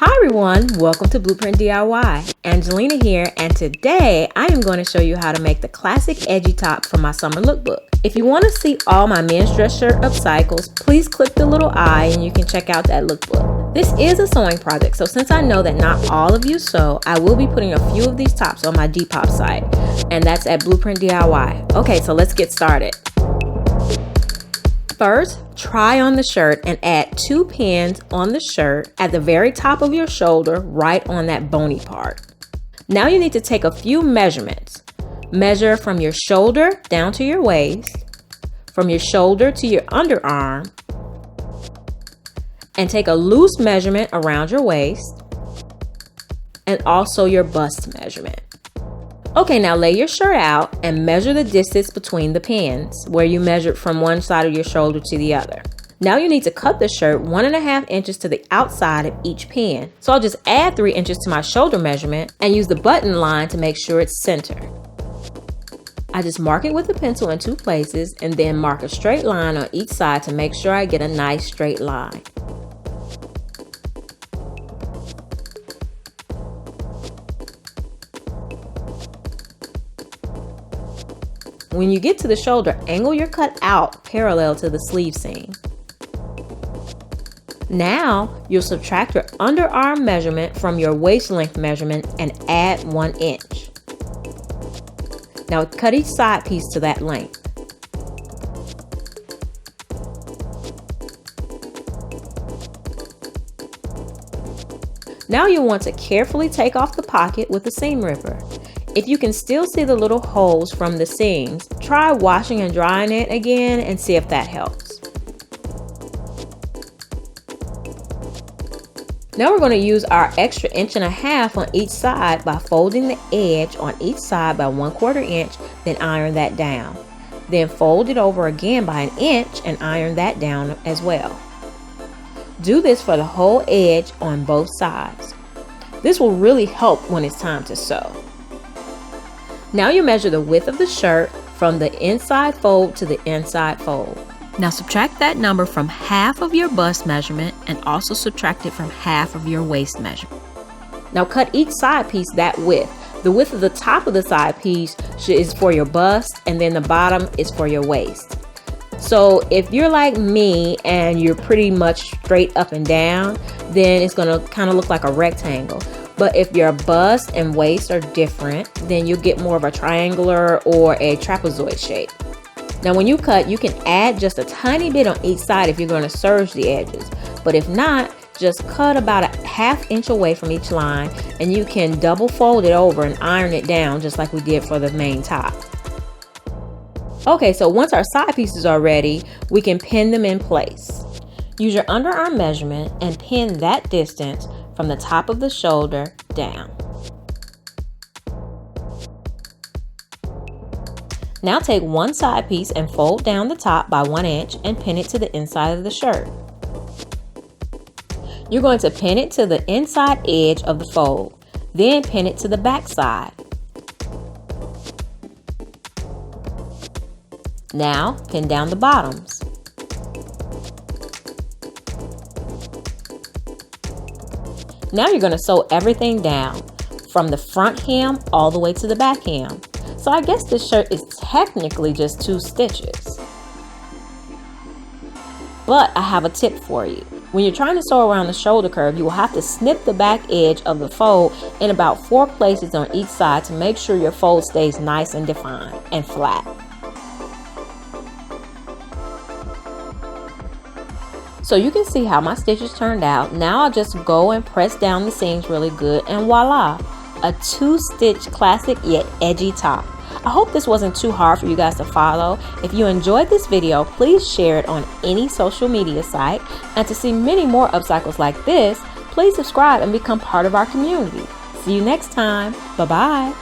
Hi everyone, welcome to Blueprint DIY. Angelina here, and today I am going to show you how to make the classic edgy top for my summer lookbook. If you want to see all my men's dress shirt upcycles, please click the little eye and you can check out that lookbook. This is a sewing project, so since I know that not all of you sew, I will be putting a few of these tops on my Depop site, and that's at Blueprint DIY. Okay, so let's get started. First, try on the shirt and add 2 pins on the shirt at the very top of your shoulder, right on that bony part. Now you need to take a few measurements. Measure from your shoulder down to your waist, from your shoulder to your underarm, and take a loose measurement around your waist, and also your bust measurement. Okay, now lay your shirt out and measure the distance between the pins, where you measured from one side of your shoulder to the other. Now you need to cut the shirt 1.5 inches to the outside of each pin. So I'll just add 3 inches to my shoulder measurement and use the button line to make sure it's centered. I just mark it with a pencil in 2 places and then mark a straight line on each side to make sure I get a nice straight line. When you get to the shoulder, angle your cut out parallel to the sleeve seam. Now, you'll subtract your underarm measurement from your waist length measurement and add 1 inch. Now cut each side piece to that length. Now you'll want to carefully take off the pocket with a seam ripper. If you can still see the little holes from the seams, try washing and drying it again and see if that helps. Now we're going to use our extra 1.5 inches on each side by folding the edge on each side by 1/4 inch, then iron that down. Then fold it over again by 1 inch and iron that down as well. Do this for the whole edge on both sides. This will really help when it's time to sew. Now you measure the width of the shirt from the inside fold to the inside fold. Now subtract that number from half of your bust measurement and also subtract it from half of your waist measurement. Now cut each side piece that width. The width of the top of the side piece is for your bust, and then the bottom is for your waist. So if you're like me and you're pretty much straight up and down, then it's going to kind of look like a rectangle. But if your bust and waist are different, then you'll get more of a triangular or a trapezoid shape. Now when you cut, you can add just a tiny bit on each side if you're going to serge the edges. But if not, just cut about 1/2 inch away from each line, and you can double fold it over and iron it down just like we did for the main top. Okay, so once our side pieces are ready, we can pin them in place. Use your underarm measurement and pin that distance from the top of the shoulder down. Now take one side piece and fold down the top by 1 inch and pin it to the inside of the shirt. You're going to pin it to the inside edge of the fold, then pin it to the back side. Now pin down the bottoms. Now you're going to sew everything down from the front hem all the way to the back hem. So I guess this shirt is technically just 2 stitches. But I have a tip for you. When you're trying to sew around the shoulder curve, you will have to snip the back edge of the fold in about 4 places on each side to make sure your fold stays nice and defined and flat. So you can see how my stitches turned out. Now I'll just go and press down the seams really good, and voila, a 2-stitch classic yet edgy top. I hope this wasn't too hard for you guys to follow. If you enjoyed this video, please share it on any social media site. And to see many more upcycles like this, please subscribe and become part of our community. See you next time. Bye-bye.